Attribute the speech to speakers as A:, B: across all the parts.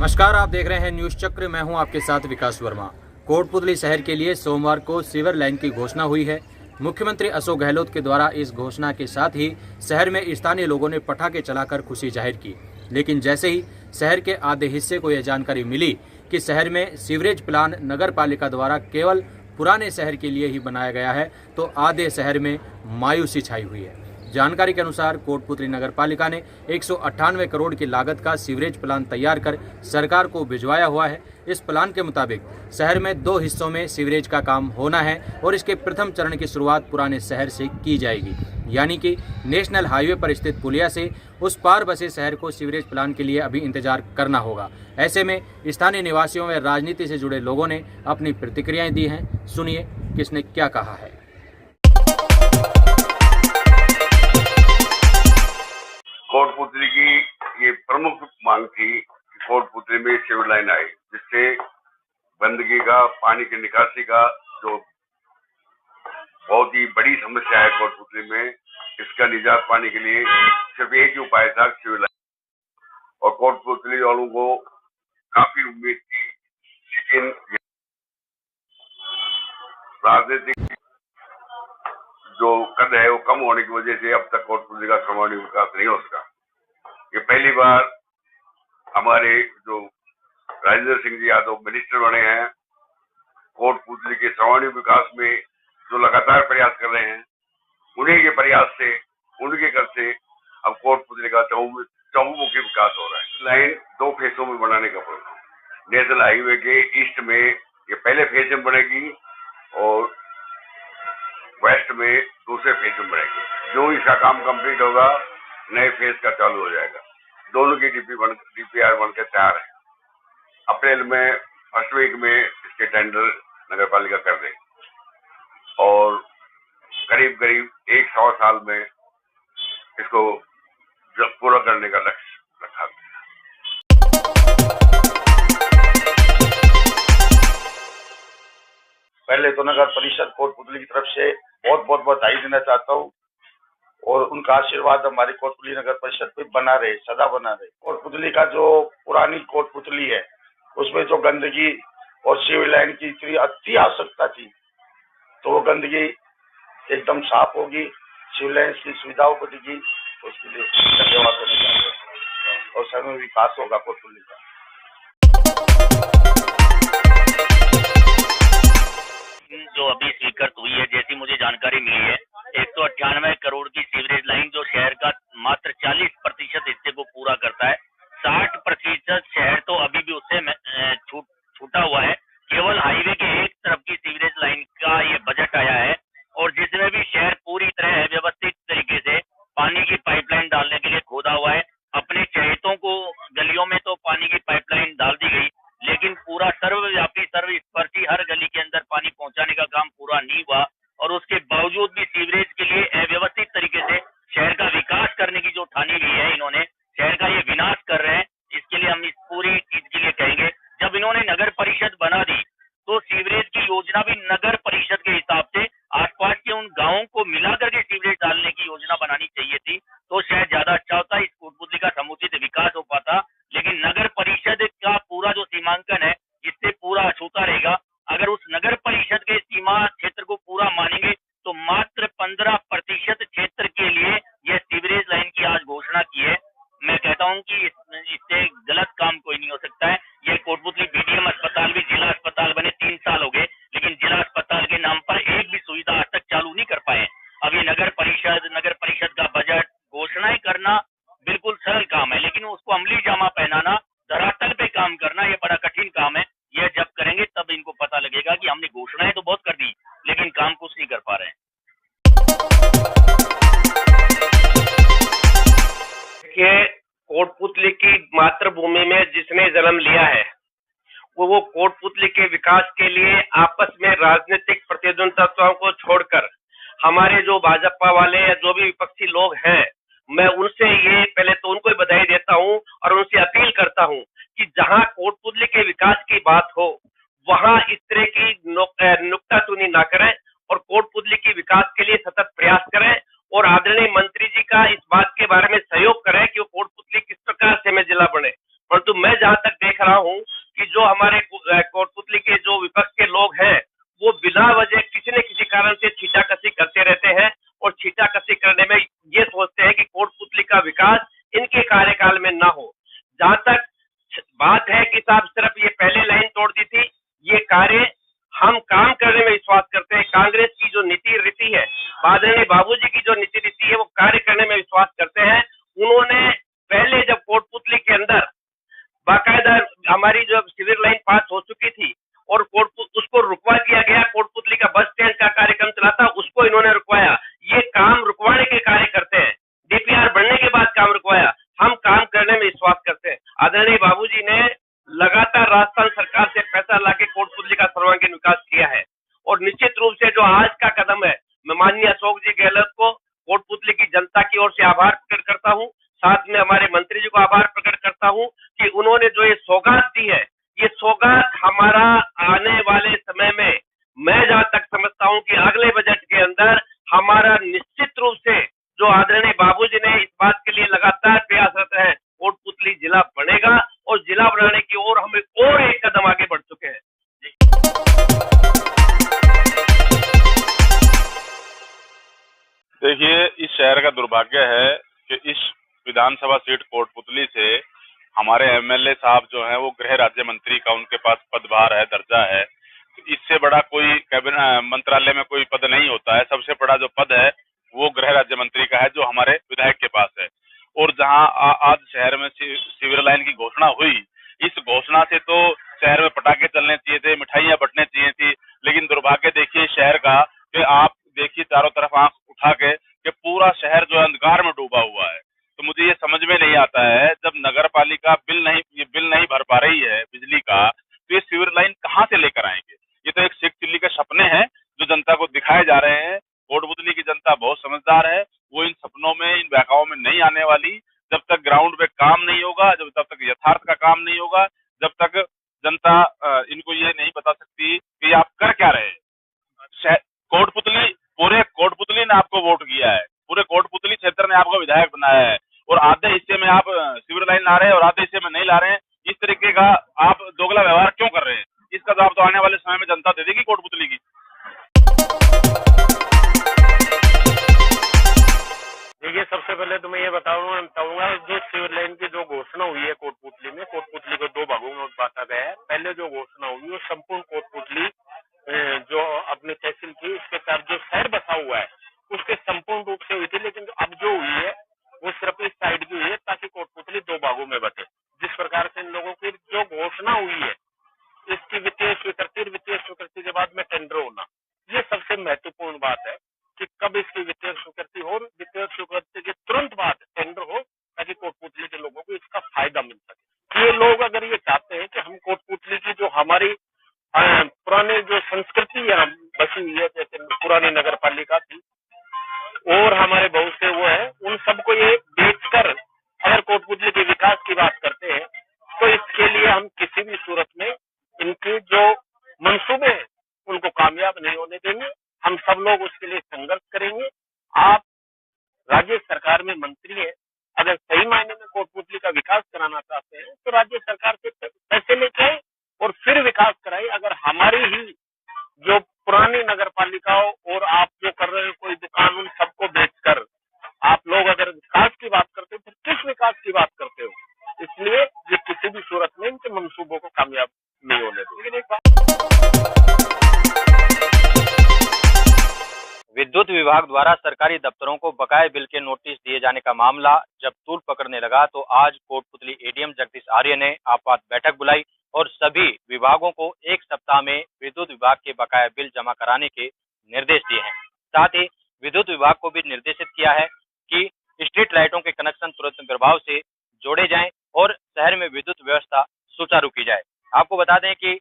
A: नमस्कार, आप देख रहे हैं न्यूज चक्र। मैं हूं आपके साथ विकास वर्मा। कोटपुतली शहर के लिए सोमवार को सीवर लाइन की घोषणा हुई है। मुख्यमंत्री अशोक गहलोत के द्वारा इस घोषणा के साथ ही शहर में स्थानीय लोगों ने पटाखे चलाकर खुशी जाहिर की। लेकिन जैसे ही शहर के आधे हिस्से को यह जानकारी मिली कि शहर में सीवरेज प्लान नगर पालिका द्वारा केवल पुराने शहर के लिए ही बनाया गया है, तो आधे शहर में मायूसी छाई हुई है। जानकारी के अनुसार कोटपुतली नगर पालिका ने 198 करोड़ की लागत का सीवरेज प्लान तैयार कर सरकार को भिजवाया हुआ है। इस प्लान के मुताबिक शहर में 2 हिस्सों में सीवरेज का काम होना है और इसके प्रथम चरण की शुरुआत पुराने शहर से की जाएगी, यानी कि नेशनल हाईवे पर स्थित पुलिया से उस पार बसे शहर को सीवरेज प्लान के लिए अभी इंतजार करना होगा। ऐसे में स्थानीय निवासियों व राजनीति से जुड़े लोगों ने अपनी प्रतिक्रियाएं दी हैं। सुनिए किसने क्या कहा है।
B: कोटपुतली की ये प्रमुख मांग थी कि कोटपुतली में सीवर लाइन आए, जिससे गंदगी का, पानी की निकासी का जो बहुत ही बड़ी समस्या है कोटपुतली में, इसका निजात पाने के लिए सिर्फ एक ही उपाय था, सीवर लाइन। और कोटपुतली वालों को काफी उम्मीद थी, लेकिन राजनीतिक जो कद है वो कम होने की वजह से अब तक कोटपुतली का सर्वांगीण विकास नहीं हो सका। ये पहली बार हमारे जो राजेंद्र सिंह जी यादव मिनिस्टर बने हैं, कोटपुतली के सर्वांगीण विकास में जो लगातार प्रयास कर रहे हैं, उन्हीं के प्रयास से, उनके कर से अब कोटपुतली का चहुमुखी विकास हो रहा है। लाइन 2 फेजों में बनाने का प्रोग्राम। नेशनल हाईवे के ईस्ट में ये पहले फेज में बनेगी और वेस्ट में दूसरे फेज में बनेगी। जो इसका काम कंप्लीट होगा, नए फेज का चालू हो जाएगा। दोनों की डीपीआर बनकर तैयार है। अप्रैल में फर्स्ट वीक में इसके टेंडर नगर पालिका कर देगी और करीब करीब 100 साल में इसको पूरा करने का लक्ष्य रखा गया।
C: पहले तो नगर परिषद कोटपुतली की तरफ से बहुत बधाई देना चाहता हूँ और उनका आशीर्वाद हमारी कोटपुतली नगर परिषद पे बना रहे, सदा बना रहे। कोटपुतली का जो पुरानी कोटपुतली है, उसमें जो गंदगी और सीवर लाइन की इतनी अति आवश्यकता थी, तो वो गंदगी एकदम साफ होगी, सीवर लाइन की सुविधाओं बढ़ेगी, उसके लिए धन्यवाद देना चाहते हैं और समय विकास होगा कोटपुतली का।
D: जो अभी स्वीकृत हुई है, जैसी मुझे जानकारी मिली है, 198 करोड़ की सीवरेज लाइन जो शहर का मात्र 40% हिस्से को पूरा करता है। 60% शहर तो अभी भी उससे छूटा हुआ है। केवल हाईवे के एक तरफ की सीवरेज लाइन का ये बजट आया है और जिसमें भी शहर पूरी तरह व्यवस्थित तरीके से पानी की पाइपलाइन डालने के लिए खोदा हुआ है। अपने चहेतों को गलियों में तो पानी की पाइपलाइन डाल दी गई, लेकिन पूरा सर्वव्यापी, सर्वस्पर्शी हर गली के अंदर पानी पहुंचाने का काम पूरा नहीं हुआ और उसके बावजूद भी सीवरेज के लिए अव्यवस्थित तरीके से शहर का विकास करने की जो ठानी ली है, इन्होंने शहर का ये विनाश कर रहे हैं। इसके लिए हम इस पूरी चीज के लिए कहेंगे, जब इन्होंने नगर परिषद बना दी तो सीवरेज की योजना भी नगर परिषद के हिसाब से आसपास के उन गांवों को मिला करके सीवरेज डालने की योजना बनानी चाहिए थी, तो शायद ज्यादा अच्छा होता, इस कोटपुतली का समुचित विकास हो पाता। लेकिन नगर परिषद का पूरा जो सीमांकन है, इससे पूरा अछूता रहेगा। अगर उस नगर परिषद के सीमा क्षेत्र को पूरा मानेंगे तो मात्र 15% क्षेत्र के लिए यह सीवरेज लाइन की आज घोषणा की है। मैं कहता हूं कि इससे गलत काम कोई नहीं हो सकता है। यह कोटपुतली बीडीएम अस्पताल भी जिला अस्पताल बने 3 साल हो गए, लेकिन जिला अस्पताल के नाम पर एक भी सुविधा आज तक चालू नहीं कर पाए। अभी नगर परिषद का बजट घोषणाएं करना बिल्कुल सरल काम है, लेकिन उसको अमली जामा पहनाना, धरातल पे काम करना, यह बड़ा कठिन काम है। यह जब करेंगे तब इनको पता लगेगा कि हमने घोषणाएं तो बहुत कर दी, लेकिन काम कुछ नहीं कर पा रहे हैं।
E: देखिए, कोटपुतली की मातृभूमि में जिसने जन्म लिया है, वो कोटपुतली के विकास के लिए आपस में राजनीतिक प्रतिद्वंद्विताओं को छोड़कर हमारे जो भाजपा वाले या जो भी विपक्षी लोग हैं, मैं उनसे ये पहले तो उनको बधाई देता हूं और उनसे अपील करता हूं कि जहां कोटपुतली के विकास की बात हो, वहां इस तरह की नुक्ताचीनी ना करें और कोटपुतली के विकास के लिए सतत प्रयास करें और आदरणीय मंत्री जी का इस बात के बारे में सहयोग करें कि वो कोटपुतली किस प्रकार से में जिला बने। परंतु मैं जहां तक देख रहा हूं कि जो हमारे कोटपुतली के जो विपक्ष के लोग हैं वो बिना वजह किसी न किसी कारण से छींटाकशी करते रहते हैं और छींटाकशी करने में ये सोचते हैं कि कोटपुतली का विकास इनके कार्यकाल में न हो। जहां तक बात है कि साहब सिर्फ ये पहले लाइन तोड़ दी थी, ये कार्य हम काम करने में विश्वास करते हैं। कांग्रेस की जो नीति रीति है, आदरणीय बाबूजी की जो नीति रीति है, वो कार्य करने में विश्वास करते हैं। उन्होंने पहले जब कोटपुतली के अंदर बाकायदा हमारी जो सिविल लाइन पास हो चुकी थी और उसको रुकवा दिया गया, कोटपुतली का बस स्टैंड का कार्यक्रम चला था, उसको इन्होंने रुकवाया। ये काम रुकवाने के कार्य करते हैं। डीपीआर बनने के बाद काम रुकवाया। हम काम करने में विश्वास करते हैं। आदरणीय बाबूजी ने लगातार राजस्थान सरकार से पैसा लाके कोटपुतली का सर्वांगीण विकास किया है और निश्चित रूप से जो आज का कदम है, मैं माननीय अशोक जी गहलोत को कोटपुतली की जनता की ओर से आभार प्रकट करता हूं। साथ में हमारे मंत्री जी को आभार प्रकट करता हूं कि उन्होंने जो ये सौगात दी है, ये सौगात हमारा आने वाले समय में, मैं जहां तक समझता हूं कि अगले बजट के अंदर हमारा निश्चित रूप से जो आदरणीय बाबूजी ने इस बात के लिए लगातार प्रयासरत है, कोटपुतली जिला बनेगा और जिला बनाने की ओर हम और एक कदम आगे बढ़ चुके हैं।
F: देखिए, इस शहर का दुर्भाग्य है कि इस विधानसभा सीट कोटपुतली से हमारे एमएलए साहब जो हैं वो गृह राज्य मंत्री का उनके पास पदभार है, दर्जा है। तो इससे बड़ा कोई कैबिनेट मंत्रालय में कोई पद नहीं होता है। सबसे बड़ा जो पद है वो गृह राज्य मंत्री का है, जो हमारे विधायक के पास है। और जहां आज शहर में सीवर लाइन की घोषणा हुई, इस घोषणा से तो शहर में पटाखे चलने चाहिए थे, मिठाइयां बंटने चाहिए थी, लेकिन दुर्भाग्य देखिए शहर का कि आप देखिए चारों तरफ आंख उठा के कि पूरा शहर जो अंधकार में डूबा हुआ है। तो मुझे ये समझ में नहीं आता है, जब नगर पालिका बिल नहीं भर पा रही है बिजली का, तो ये सीवर लाइन कहाँ से लेकर आएंगे? ये तो एक शेख चिल्ली के सपने हैं जो जनता को दिखाए जा रहे हैं। कोटपुतली की जनता बहुत समझदार है, वो इन सपनों में, इन बहकावों में नहीं आने वाली। जब तक ग्राउंड पे काम नहीं होगा, जब तक यथार्थ का काम नहीं होगा, जब तक जनता इनको ये नहीं बता सकती कि आप कर क्या रहे हैं। पूरे कोटपुतली ने आपको वोट किया है, पूरे कोटपुतली क्षेत्र ने आपको विधायक बनाया है, और आधे हिस्से में आप सीवर लाइन ला रहे हैं और आधे हिस्से में नहीं ला रहे हैं। इस तरीके का आप दोगला व्यवहार क्यों कर रहे हैं? इसका जवाब तो आने वाले समय में जनता दे देगी कोटपुतली की।
E: देखिए, सबसे पहले तो मैं ये बताऊंगा जो सीवर लाइन की जो घोषणा हुई है कोटपुतली में, कोटपुतली को दो भागों में बांटा गया है। पहले जो घोषणा हुई वो संपूर्ण कोटपुतली जो अपनी तहसील की, उसके साथ जो शहर बसा हुआ है उसके संपूर्ण रूप से हुई थी, लेकिन अब जो हुई है वो सिर्फ इस साइड की हुई है ताकि कोटपुतली दो भागों में बटे। जिस प्रकार से इन लोगों की जो घोषणा हुई है, इसकी वित्तीय स्वीकृति के बाद में टेंडर होना, ये सबसे महत्वपूर्ण बात है कि कब इसकी वित्तीय स्वीकृति हो, वित्तीय स्वीकृति के तुरंत बाद टेंडर हो, ताकि कोटपुतली के लोगों को इसका फायदा मिल सके। ये लोग अगर ये चाहते हैं कि हम कोटपुतली की जो हमारी पुरानी जो संस्कृति यहाँ बसी हुई है, जैसे पुरानी नगर पालिका थी और हमारे बहुत से वो है, उन सबको ये बेचकर अगर कोटपुतली के विकास की बात करते हैं, तो इसके लिए हम किसी भी सूरत में इनके जो मंसूबे हैं उनको कामयाब नहीं होने देंगे। हम सब लोग उसके लिए संघर्ष करेंगे। आप राज्य सरकार में मंत्री है, अगर सही मायने में कोटपुतली का विकास कराना चाहते हैं तो राज्य सरकार से पैसे लेके आए और फिर विकास कराए। अगर हमारी ही जो पुरानी नगर पालिकाओं और आप जो कर रहे हो कोई दुकान, उन सबको बेचकर आप लोग अगर विकास की बात करते हो, फिर किस विकास की बात करते हो? इसलिए ये किसी भी सूरत में इनके मंसूबों को कामयाब नहीं होने देंगे।
A: विद्युत विभाग द्वारा सरकारी दफ्तरों को बकाये बिल के नोटिस दिए जाने का मामला जब तूल पकड़ने लगा, तो आज कोटपुतली एडीएम जगदीश आर्य ने आपात बैठक बुलाई और सभी विभागों को एक सप्ताह में विद्युत विभाग के बकाया बिल जमा कराने के निर्देश दिए हैं। साथ ही विद्युत विभाग को भी निर्देशित किया है कि स्ट्रीट लाइटों के कनेक्शन तुरंत प्रभाव से जोड़े जाएं और शहर में विद्युत व्यवस्था सुचारू की जाए। आपको बता दें कि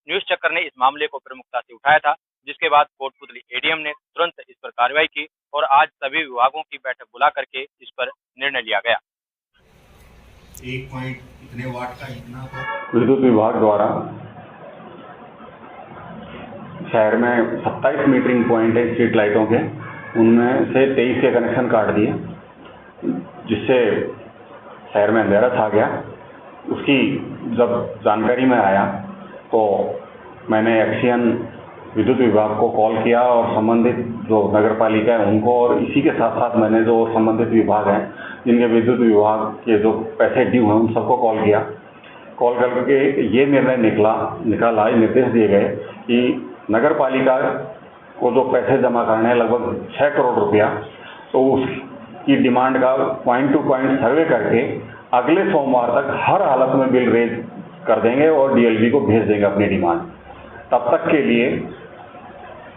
A: न्यूज चक्कर ने इस मामले को प्रमुखता से उठाया था, जिसके बाद कोटपुतली एडीएम ने तुरंत इस पर कार्रवाई की और आज सभी विभागों की बैठक बुला करके इस पर निर्णय लिया गया।
G: 1 पॉइंट इतने वाट का इतना
H: विद्युत विभाग द्वारा शहर में 27 मीटरिंग पॉइंट है स्ट्रीट लाइटों के, उनमें से 23 के कनेक्शन काट दिए, जिससे शहर में अंधेरा छा गया उसकी जब जानकारी में आया तो मैंने एक्सियन विद्युत विभाग को कॉल किया और संबंधित जो नगर पालिका है उनको, और इसी के साथ साथ मैंने जो संबंधित विभाग हैं जिनके विद्युत विभाग के जो पैसे ड्यू हैं उन सबको कॉल किया। कॉल करके ये निर्णय निकाला, निर्देश दिए गए कि नगर पालिका को जो पैसे जमा करने हैं लगभग 6 करोड़ रुपया, तो उसकी डिमांड का पॉइंट टू पॉइंट सर्वे करके अगले सोमवार तक हर हालत में बिल रेज कर देंगे और डीएलजी को भेज देंगे अपनी डिमांड। तब तक के लिए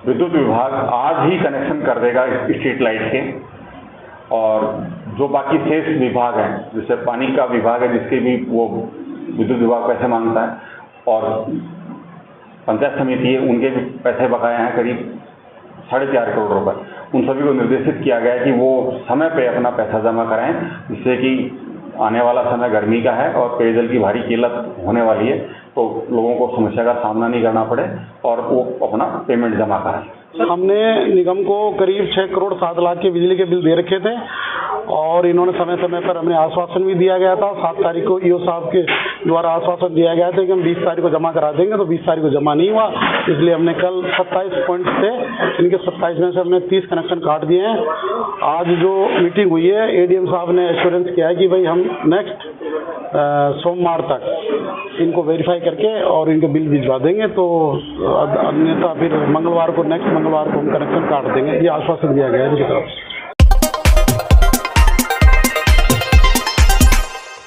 H: विद्युत विभाग आज ही कनेक्शन कर देगा स्ट्रीट लाइट के, और जो बाकी शेष विभाग हैं जैसे पानी का विभाग है जिसके भी वो विद्युत विभाग पैसे मांगता है, और पंचायत समिति है उनके भी पैसे बकाया हैं करीब 4.5 करोड़ रुपए। उन सभी को निर्देशित किया गया है कि वो समय पे अपना पैसा जमा कराएं, जिससे कि आने वाला समय गर्मी का है और पेयजल की भारी किल्लत होने वाली है, तो लोगों को समस्या का सामना नहीं करना पड़े और वो अपना पेमेंट जमा कराएं।
I: हमने निगम को करीब 6 करोड़ 7 लाख के बिजली के बिल दे रखे थे और इन्होंने समय समय पर हमें आश्वासन भी दिया गया था। 7 तारीख को ईओ साहब के द्वारा आश्वासन दिया गया था कि हम 20 तारीख को जमा करा देंगे, तो 20 तारीख को जमा नहीं हुआ, इसलिए हमने कल 27 पॉइंट थे, इनके 27 में से हमने 30 कनेक्शन काट दिए हैं। आज जो मीटिंग हुई है एडीएम साहब ने एश्योरेंस किया है कि भाई हम नेक्स्ट सोमवार तक इनको वेरीफाई करके और इनके बिल भिजवा देंगे, तो अन्यथा फिर मंगलवार को नेक्स्ट मंगलवार को हम कनेक्शन काट देंगे, ये आश्वासन दिया गया है इनकी तरफ से।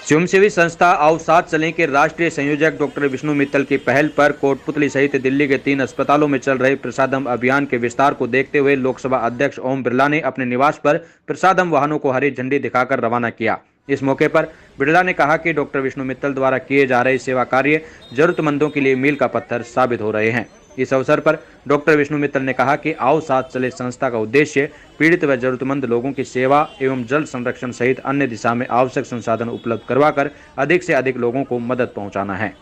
A: स्वयंसेवी संस्था आओ साथ चलें के राष्ट्रीय संयोजक डॉक्टर विष्णु मित्तल की पहल पर कोटपुतली सहित दिल्ली के 3 अस्पतालों में चल रहे प्रसादम अभियान के विस्तार को देखते हुए लोकसभा अध्यक्ष ओम बिरला ने अपने निवास पर प्रसादम वाहनों को हरी झंडी दिखाकर रवाना किया। इस मौके पर बिरला ने कहा कि डॉक्टर विष्णु मित्तल द्वारा किए जा रहे सेवा कार्य जरूरतमंदों के लिए मील का पत्थर साबित हो रहे हैं। इस अवसर पर डॉक्टर विष्णु मित्तल ने कहा कि आओ साथ चले संस्था का उद्देश्य पीड़ित व जरूरतमंद लोगों की सेवा एवं जल संरक्षण सहित अन्य दिशा में आवश्यक संसाधन उपलब्ध करवाकर अधिक से अधिक लोगों को मदद पहुंचाना है।